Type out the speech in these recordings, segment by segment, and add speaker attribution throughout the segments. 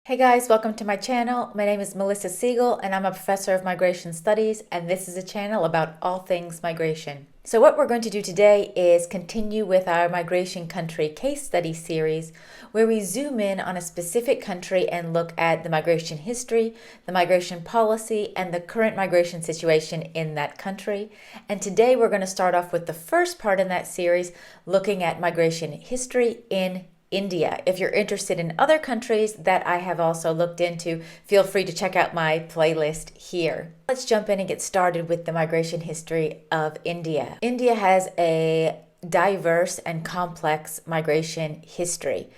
Speaker 1: Hey guys, welcome to my channel. My name is Melissa Siegel and I'm a professor of migration studies, and this is a channel about all things migration. So what we're going to do today is continue with our migration country case study series, where we zoom in on a specific country and look at the migration history, the migration policy, and the current migration situation in that country. And today we're going to start off with the first part in that series, looking at migration history in India. If you're interested in other countries that I have also looked into, feel free to check out my playlist here. Let's jump in and get started with the migration history of India. India has a diverse and complex migration history.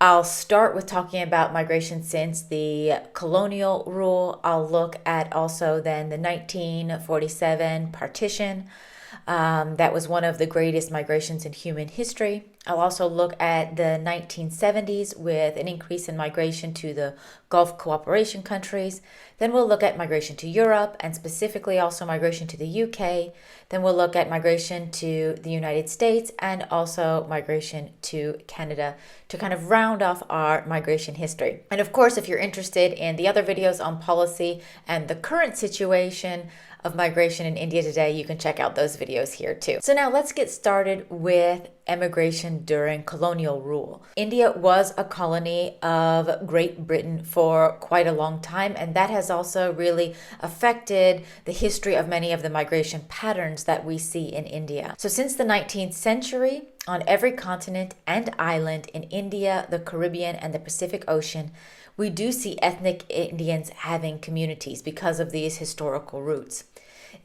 Speaker 1: I'll start with talking about migration since the Colonial Rule. I'll look at also then the 1947 Partition. That was one of the greatest migrations in human history. I'll also look at the 1970s with an increase in migration to the Gulf cooperation countries. Then we'll look at migration to Europe, and specifically also migration to the UK. Then we'll look at migration to the United States and also migration to Canada to kind of round off our migration history. And of course, if you're interested in the other videos on policy and the current situation of migration in India today, you can check out those videos here too. So now let's get started with emigration during colonial rule. India was a colony of Great Britain for quite a long time, and that has also really affected the history of many of the migration patterns that we see in India. So since the 19th century, on every continent and island in India, the Caribbean, and the Pacific Ocean, we do see ethnic Indians having communities because of these historical roots.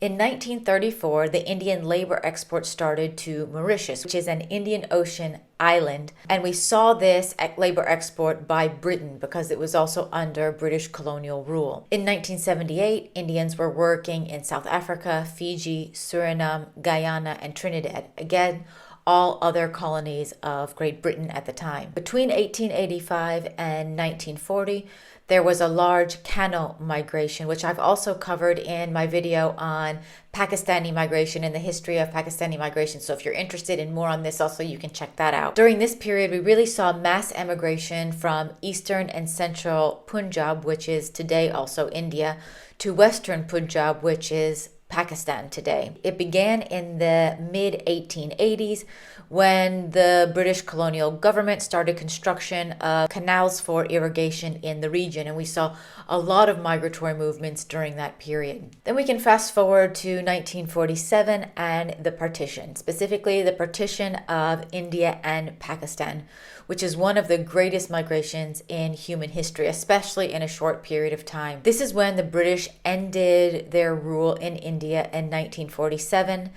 Speaker 1: In 1934, the Indian labor export started to Mauritius, which is an Indian Ocean island, and we saw this labor export by Britain because it was also under British colonial rule. In 1978, Indians were working in South Africa, Fiji, Suriname, Guyana, and Trinidad. Again, all other colonies of Great Britain at the time. Between 1885 and 1940, there was a large canal migration, which I've also covered in my video on Pakistani migration and the history of Pakistani migration. So if you're interested in more on this also, you can check that out. During this period, we really saw mass emigration from eastern and central Punjab, which is today also India, to western Punjab, which is Pakistan today. It began in the mid-1880s when the British colonial government started construction of canals for irrigation in the region, and we saw a lot of migratory movements during that period. Then we can fast forward to 1947 and the partition, specifically the partition of India and Pakistan, which is one of the greatest migrations in human history, especially in a short period of time. This is when the British ended their rule in India in 1947,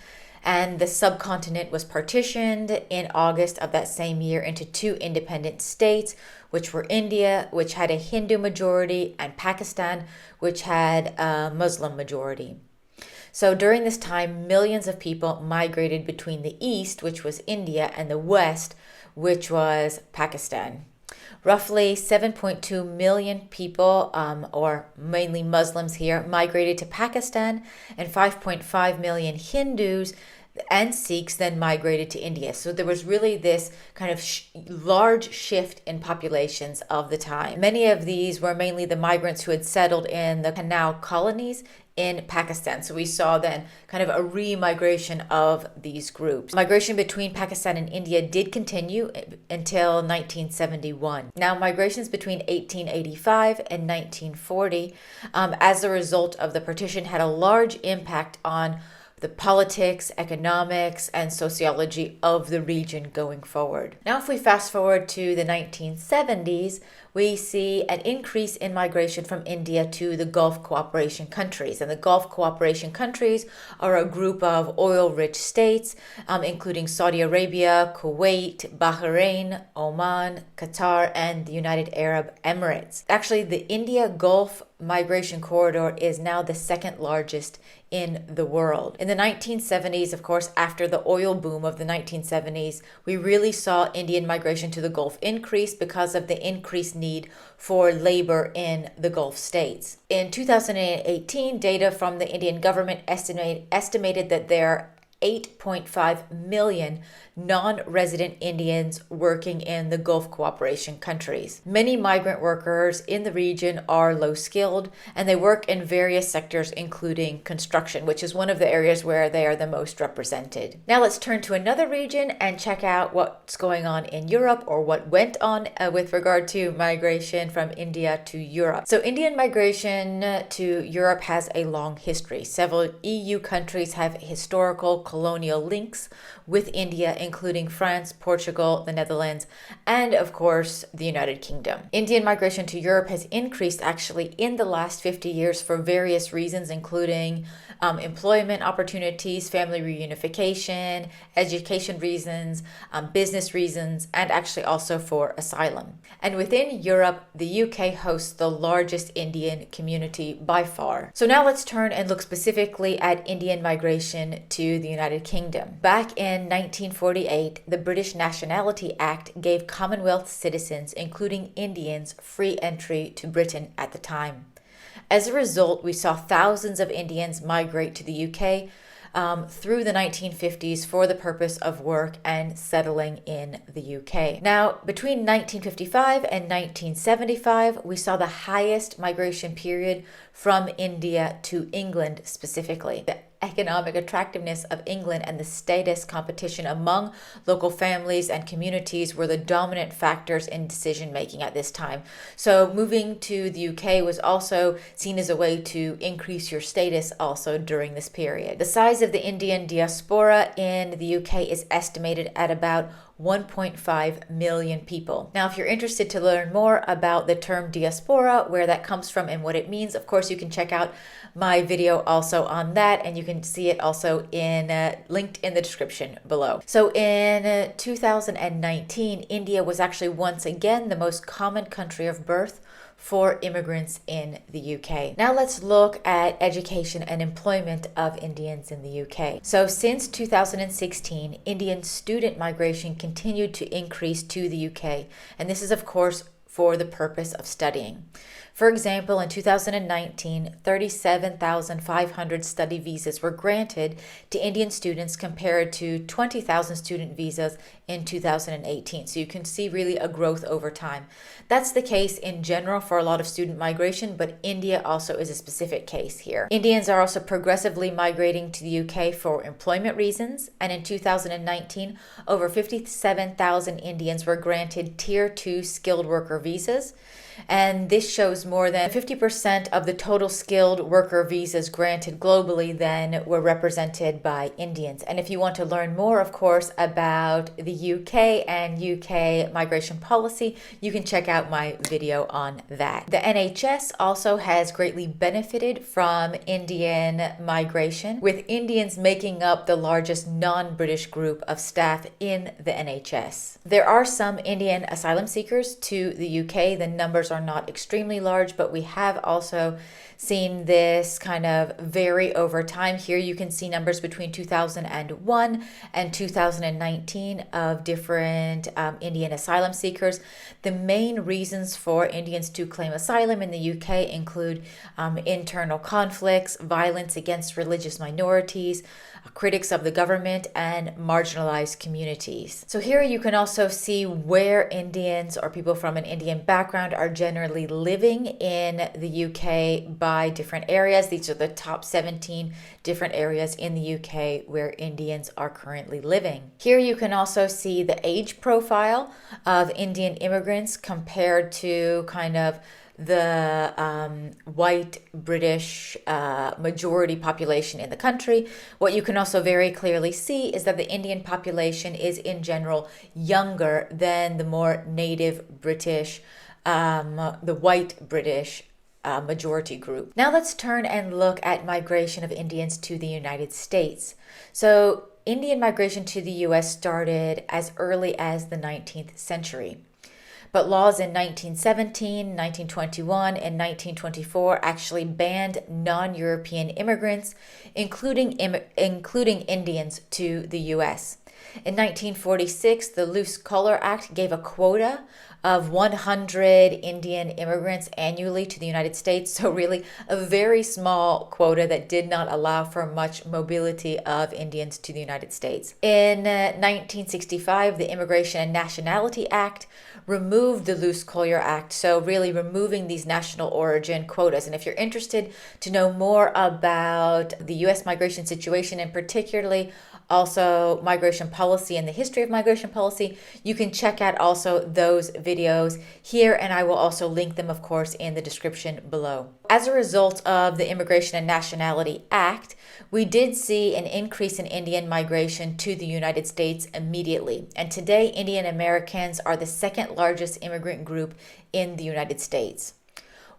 Speaker 1: and the subcontinent was partitioned in August of that same year into two independent states, which were India, which had a Hindu majority, and Pakistan, which had a Muslim majority. So during this time, millions of people migrated between the east, which was India, and the west, which was Pakistan. Roughly 7.2 million people, or mainly Muslims here, migrated to Pakistan, and 5.5 million Hindus and Sikhs then migrated to India. So there was really this kind of large shift in populations of the time. Many of these were mainly the migrants who had settled in the canal colonies in Pakistan. So we saw then kind of a re-migration of these groups. Migration between Pakistan and India did continue until 1971. Now, migrations between 1885 and 1940, as a result of the partition, had a large impact on the politics, economics, and sociology of the region going forward. Now, if we fast forward to the 1970s, we see an increase in migration from India to the Gulf cooperation countries. And the Gulf cooperation countries are a group of oil-rich states, including Saudi Arabia, Kuwait, Bahrain, Oman, Qatar, and the United Arab Emirates. Actually, the India Gulf migration corridor is now the second largest in the world. In the 1970s, of course, after the oil boom of the 1970s, we really saw Indian migration to the Gulf increase because of the increased need for labor in the Gulf states. In 2018, data from the Indian government estimated that there 8.5 million non-resident Indians working in the Gulf cooperation countries. Many migrant workers in the region are low skilled, and they work in various sectors including construction, which is one of the areas where they are the most represented. Now let's turn to another region and check out what's going on in Europe, or what went on with regard to migration from India to Europe. So Indian migration to Europe has a long history. Several EU countries have historical colonial links with India, including France, Portugal, the Netherlands, and of course, the United Kingdom. Indian migration to Europe has increased actually in the last 50 years for various reasons, including employment opportunities, family reunification, education reasons, business reasons, and actually also for asylum. And within Europe, the UK hosts the largest Indian community by far. So now let's turn and look specifically at Indian migration to the United Kingdom. Back in 1948, the British Nationality Act gave Commonwealth citizens, including Indians, free entry to Britain at the time. As a result, we saw thousands of Indians migrate to the UK through the 1950s for the purpose of work and settling in the UK. Now, between 1955 and 1975, we saw the highest migration period from India to England specifically. The economic attractiveness of England and the status competition among local families and communities were the dominant factors in decision making at this time. So moving to the UK was also seen as a way to increase your status also during this period. The size of the Indian diaspora in the UK is estimated at about 1.5 million people. Now, if you're interested to learn more about the term diaspora, where that comes from and what it means, of course, you can check out my video also on that, and you can see it also linked in the description below. So in 2019, India was actually once again the most common country of birth for immigrants in the UK. Now let's look at education and employment of Indians in the UK. So since 2016, Indian student migration continued to increase to the UK, and this is of course for the purpose of studying. For example, in 2019, 37,500 study visas were granted to Indian students compared to 20,000 student visas in 2018. So you can see really a growth over time. That's the case in general for a lot of student migration, but India also is a specific case here. Indians are also progressively migrating to the UK for employment reasons, and in 2019, over 57,000 Indians were granted Tier 2 skilled worker visas. And this shows more than 50% of the total skilled worker visas granted globally then were represented by Indians. And if you want to learn more, of course, about the UK and UK migration policy, you can check out my video on that. The NHS also has greatly benefited from Indian migration, with Indians making up the largest non-British group of staff in the NHS. There are some Indian asylum seekers to the UK. The numbers are not extremely large, but we have also seen this kind of vary over time. Here you can see numbers between 2001 and 2019 of different Indian asylum seekers. The main reasons for Indians to claim asylum in the UK include internal conflicts, violence against religious minorities, critics of the government, and marginalized communities. So here you can also see where Indians or people from an Indian background are generally living in the UK by different areas. These are the top 17 different areas in the UK where Indians are currently living. Here you can also see the age profile of Indian immigrants compared to kind of the white British majority population in the country. What you can also very clearly see is that the Indian population is in general younger than the more native British, the white British majority group. Now let's turn and look at migration of Indians to the United States. So Indian migration to the US started as early as the 19th century. But laws in 1917, 1921, and 1924 actually banned non-European immigrants, including Indians, to the US. In 1946, the Loose Color Act gave a quota of 100 Indian immigrants annually to the United States. So really a very small quota that did not allow for much mobility of Indians to the United States. In 1965, the Immigration and Nationality Act removed the Loose Color Act, so really removing these national origin quotas. And if you're interested to know more about the U.S. migration situation, and particularly also migration policy and the history of migration policy, you can check out also those videos here, and I will also link them, of course, in the description below. As a result of the Immigration and Nationality Act, we did see an increase in Indian migration to the United States immediately. And today, Indian Americans are the second largest immigrant group in the United States.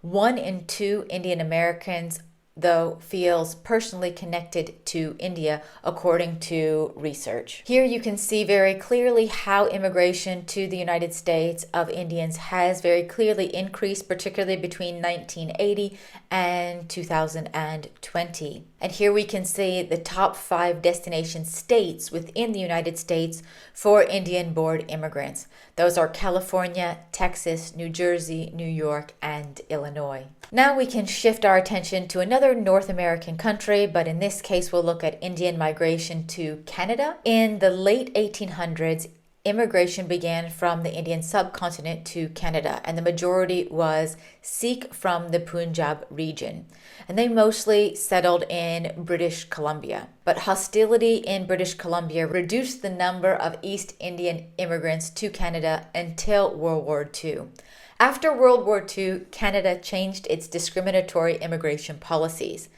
Speaker 1: 1 in 2 Indian Americans, though, feels personally connected to India, according to research. Here you can see very clearly how immigration to the United States of Indians has very clearly increased, particularly between 1980 and 2020. And here we can see the top 5 destination states within the United States for Indian-born immigrants. Those are California, Texas, New Jersey, New York, and Illinois. Now we can shift our attention to another North American country, but in this case we'll look at Indian migration to Canada. In the late 1800s, immigration began from the Indian subcontinent to Canada, and the majority was Sikh from the Punjab region. And they mostly settled in British Columbia. But hostility in British Columbia reduced the number of East Indian immigrants to Canada until World War II. After World War II, Canada changed its discriminatory immigration policies.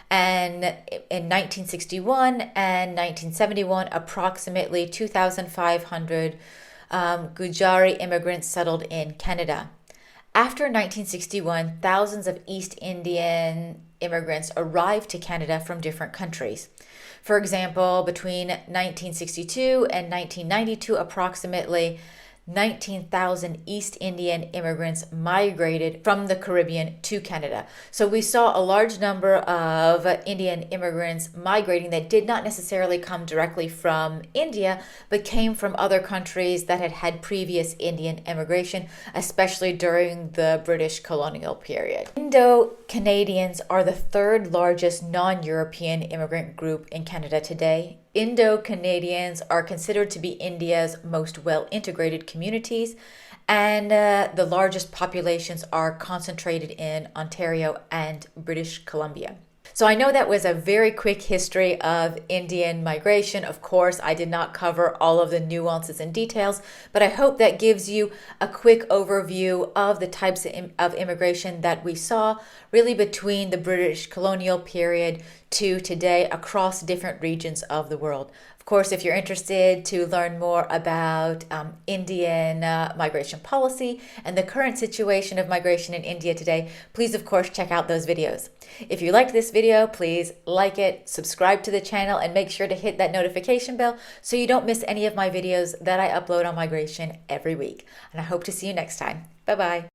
Speaker 1: And in 1961 and 1971, approximately 2,500 Gujari immigrants settled in Canada. After 1961, thousands of East Indian immigrants arrived to Canada from different countries. For example, between 1962 and 1992, approximately 19,000 East Indian immigrants migrated from the Caribbean to Canada. So we saw a large number of Indian immigrants migrating that did not necessarily come directly from India, but came from other countries that had had previous Indian immigration, especially during the British colonial period. Indo-Canadians are the 3rd largest non-European immigrant group in Canada today. Indo-Canadians are considered to be India's most well-integrated communities, and the largest populations are concentrated in Ontario and British Columbia. So I know that was a very quick history of Indian migration. Of course, I did not cover all of the nuances and details, but I hope that gives you a quick overview of the types of immigration that we saw really between the British colonial period to today across different regions of the world. Of course, if you're interested to learn more about Indian migration policy and the current situation of migration in India today, please, of course, check out those videos. If you liked this video, please like it, subscribe to the channel, and make sure to hit that notification bell so you don't miss any of my videos that I upload on migration every week. And I hope to see you next time. Bye-bye.